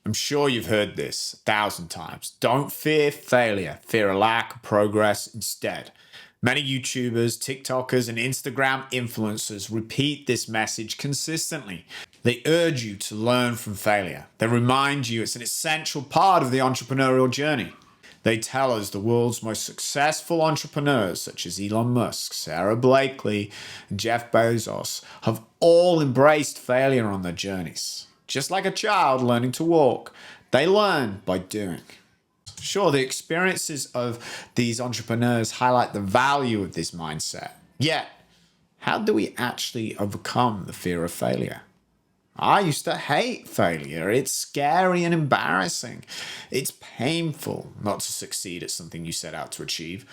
I'm sure you've heard this 1,000 times. Don't fear failure, fear a lack of progress instead. Many YouTubers, TikTokers, and Instagram influencers repeat this message consistently. They urge you to learn from failure. They remind you it's an essential part of the entrepreneurial journey. They tell us the world's most successful entrepreneurs, such as Elon Musk, Sarah Blakely, and Jeff Bezos, have all embraced failure on their journeys. Just like a child learning to walk, they learn by doing. Sure, the experiences of these entrepreneurs highlight the value of this mindset. Yet, how do we actually overcome the fear of failure? I used to hate failure. It's scary and embarrassing. It's painful not to succeed at something you set out to achieve.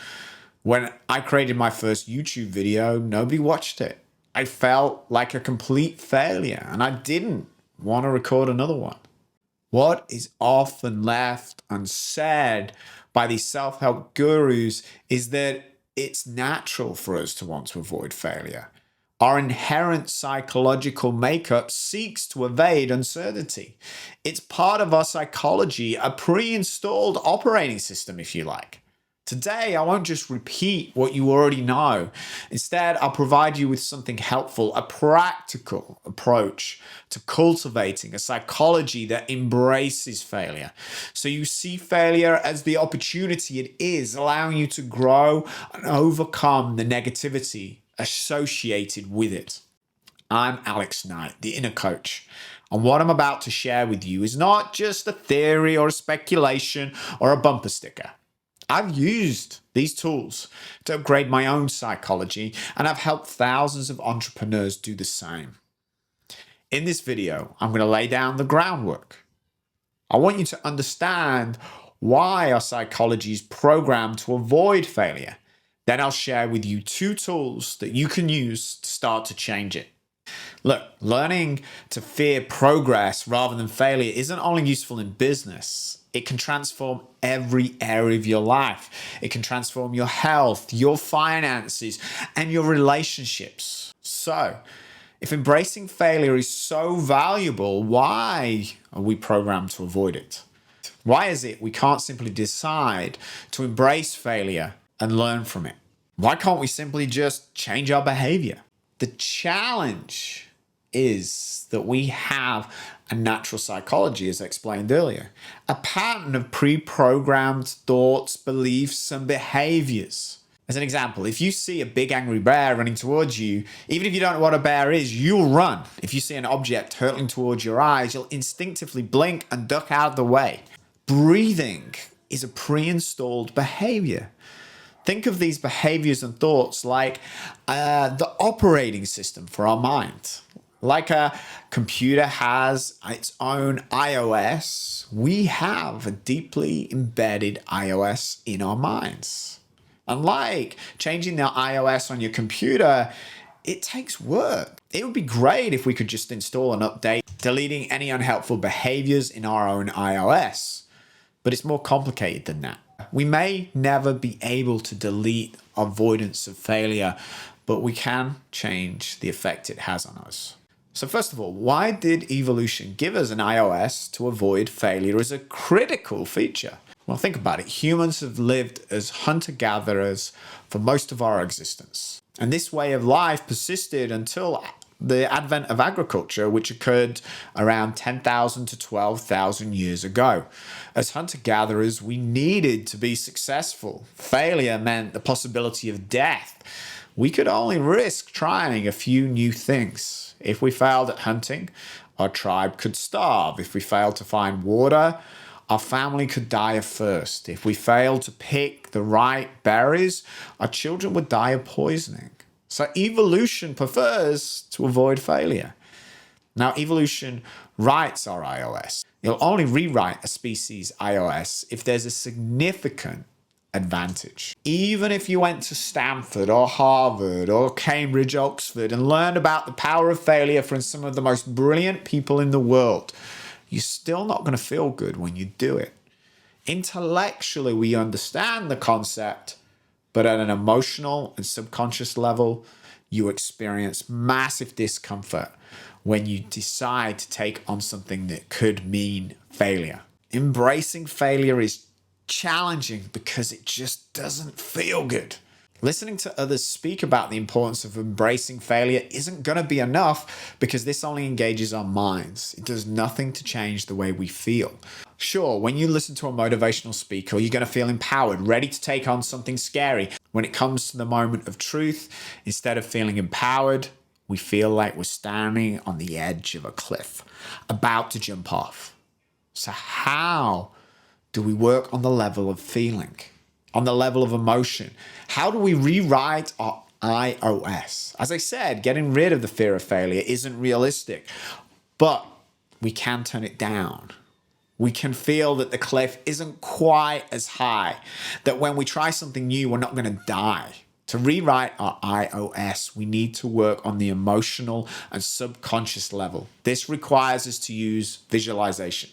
When I created my first YouTube video, nobody watched it. I felt like a complete failure, and I didn't want to record another one. What is often left unsaid by these self-help gurus is that it's natural for us to want to avoid failure. Our inherent psychological makeup seeks to evade uncertainty. It's part of our psychology, a pre-installed operating system, if you like. Today, I won't just repeat what you already know. Instead, I'll provide you with something helpful, a practical approach to cultivating a psychology that embraces failure. So you see failure as the opportunity it is, allowing you to grow and overcome the negativity associated with it. I'm Alex Knight, the inner coach. And what I'm about to share with you is not just a theory or a speculation or a bumper sticker. I've used these tools to upgrade my own psychology, and I've helped thousands of entrepreneurs do the same. In this video, I'm going to lay down the groundwork. I want you to understand why our psychology is programmed to avoid failure. Then I'll share with you 2 tools that you can use to start to change it. Look, learning to fear progress rather than failure isn't only useful in business. It can transform every area of your life. It can transform your health, your finances, and your relationships. So, if embracing failure is so valuable, why are we programmed to avoid it? Why is it we can't simply decide to embrace failure and learn from it? Why can't we simply just change our behavior? The challenge is that we have a natural psychology, as I explained earlier, a pattern of pre-programmed thoughts, beliefs, and behaviors. As an example, if you see a big angry bear running towards you, even if you don't know what a bear is, you'll run. If you see an object hurtling towards your eyes, you'll instinctively blink and duck out of the way. Breathing is a pre-installed behavior. Think of these behaviors and thoughts like the operating system for our mind. Like a computer has its own iOS, we have a deeply embedded iOS in our minds. Unlike changing the iOS on your computer, it takes work. It would be great if we could just install an update, deleting any unhelpful behaviors in our own iOS. But it's more complicated than that. We may never be able to delete avoidance of failure, but we can change the effect it has on us. So first of all, why did evolution give us an iOS to avoid failure as a critical feature? Well, think about it. Humans have lived as hunter-gatherers for most of our existence. And this way of life persisted until the advent of agriculture, which occurred around 10,000 to 12,000 years ago. As hunter-gatherers, we needed to be successful. Failure meant the possibility of death. We could only risk trying a few new things. If we failed at hunting, our tribe could starve. If we failed to find water, our family could die of thirst. If we failed to pick the right berries, our children would die of poisoning. So evolution prefers to avoid failure. Now, evolution writes our iOS. It'll only rewrite a species' iOS if there's a significant advantage. Even if you went to Stanford or Harvard or Cambridge, Oxford, and learned about the power of failure from some of the most brilliant people in the world, you're still not going to feel good when you do it. Intellectually, we understand the concept, but at an emotional and subconscious level, you experience massive discomfort when you decide to take on something that could mean failure. Embracing failure is challenging because it just doesn't feel good. Listening to others speak about the importance of embracing failure isn't going to be enough because this only engages our minds. It does nothing to change the way we feel. Sure, when you listen to a motivational speaker, you're going to feel empowered, ready to take on something scary. When it comes to the moment of truth, instead of feeling empowered, we feel like we're standing on the edge of a cliff, about to jump off. So how do we work on the level of feeling, on the level of emotion? How do we rewrite our iOS? As I said, getting rid of the fear of failure isn't realistic, but we can turn it down. We can feel that the cliff isn't quite as high, that when we try something new, we're not going to die. To rewrite our iOS, we need to work on the emotional and subconscious level. This requires us to use visualization.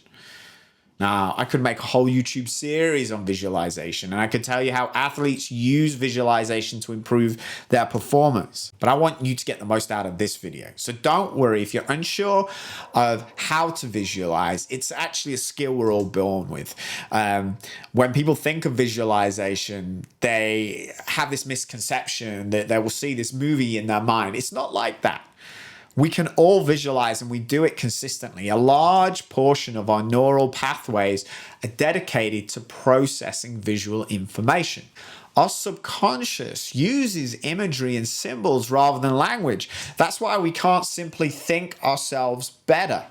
Now, I could make a whole YouTube series on visualization, and I could tell you how athletes use visualization to improve their performance. But I want you to get the most out of this video. So don't worry if you're unsure of how to visualize. It's actually a skill we're all born with. When people think of visualization, they have this misconception that they will see this movie in their mind. It's not like that. We can all visualize, and we do it consistently. A large portion of our neural pathways are dedicated to processing visual information. Our subconscious uses imagery and symbols rather than language. That's why we can't simply think ourselves better.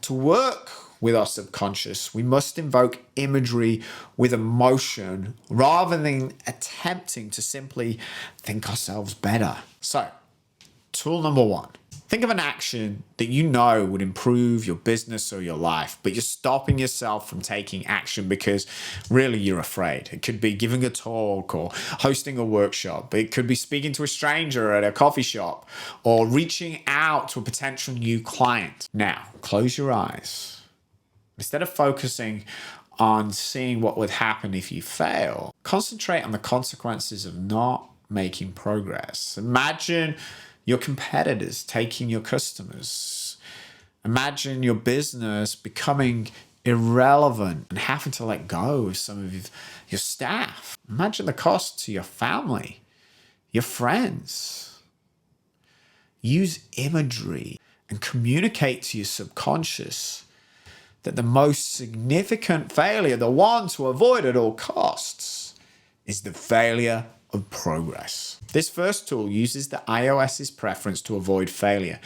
To work with our subconscious, we must invoke imagery with emotion rather than attempting to simply think ourselves better. So, tool number 1. Think of an action that you know would improve your business or your life, but you're stopping yourself from taking action because really you're afraid. It could be giving a talk or hosting a workshop. It could be speaking to a stranger at a coffee shop or reaching out to a potential new client. Now, close your eyes. Instead of focusing on seeing what would happen if you fail, concentrate on the consequences of not making progress. Imagine your competitors taking your customers. Imagine your business becoming irrelevant and having to let go of some of your staff. Imagine the cost to your family, your friends. Use imagery and communicate to your subconscious that the most significant failure, the one to avoid at all costs, is the failure of progress. This first tool uses the iOS's preference to avoid failure,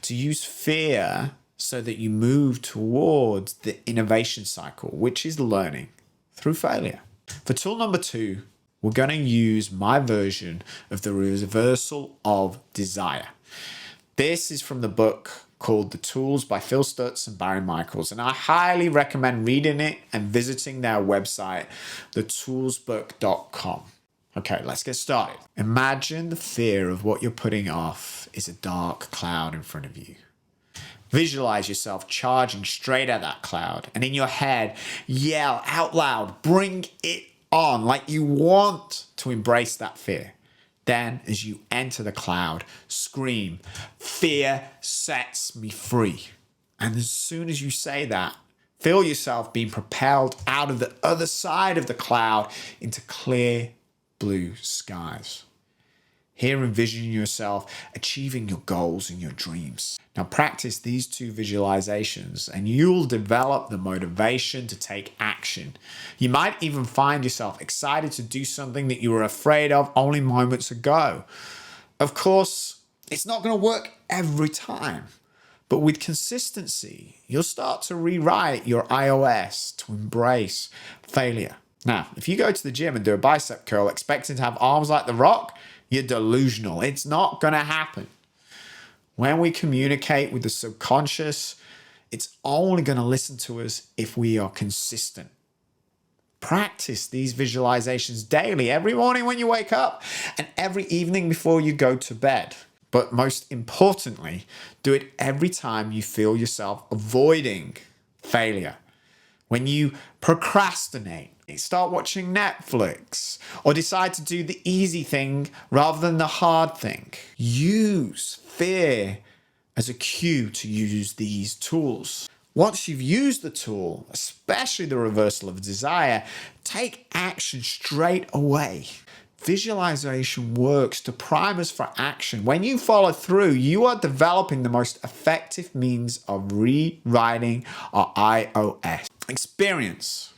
to use fear so that you move towards the innovation cycle, which is learning through failure. For tool number 2, we're going to use my version of the reversal of desire. This is from the book called The Tools by Phil Stutz and Barry Michaels, and I highly recommend reading it and visiting their website, thetoolsbook.com. Okay, let's get started. Imagine the fear of what you're putting off is a dark cloud in front of you. Visualize yourself charging straight at that cloud, and in your head, yell out loud, bring it on, like you want to embrace that fear. Then, as you enter the cloud, scream, "Fear sets me free." And as soon as you say that, feel yourself being propelled out of the other side of the cloud into clear blue skies. Here, envision yourself achieving your goals and your dreams. Now, practice these 2 visualizations and you'll develop the motivation to take action. You might even find yourself excited to do something that you were afraid of only moments ago. Of course, it's not going to work every time, but with consistency, you'll start to rewrite your iOS to embrace failure. Now, if you go to the gym and do a bicep curl expecting to have arms like The Rock, you're delusional. It's not going to happen. When we communicate with the subconscious, it's only going to listen to us if we are consistent. Practice these visualizations daily, every morning when you wake up and every evening before you go to bed. But most importantly, do it every time you feel yourself avoiding failure. When you procrastinate, start watching Netflix, or decide to do the easy thing rather than the hard thing. Use fear as a cue to use these tools. Once you've used the tool, especially the reversal of desire, take action straight away. Visualization works to prime us for action. When you follow through, you are developing the most effective means of rewriting our iOS. Experience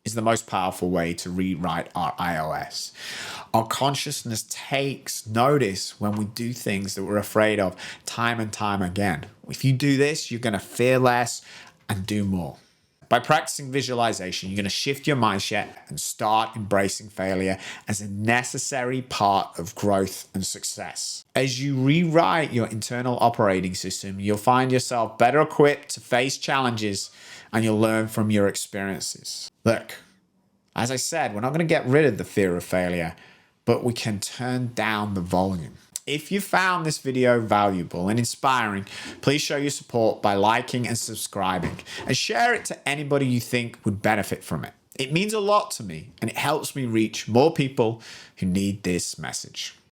is the most powerful way to rewrite our iOS. Our consciousness takes notice when we do things that we're afraid of time and time again. If you do this, you're going to fear less and do more. By practicing visualization, you're going to shift your mindset and start embracing failure as a necessary part of growth and success. As you rewrite your internal operating system, you'll find yourself better equipped to face challenges and you'll learn from your experiences. Look, as I said, we're not going to get rid of the fear of failure, but we can turn down the volume. If you found this video valuable and inspiring, please show your support by liking and subscribing and share it to anybody you think would benefit from it. It means a lot to me and it helps me reach more people who need this message.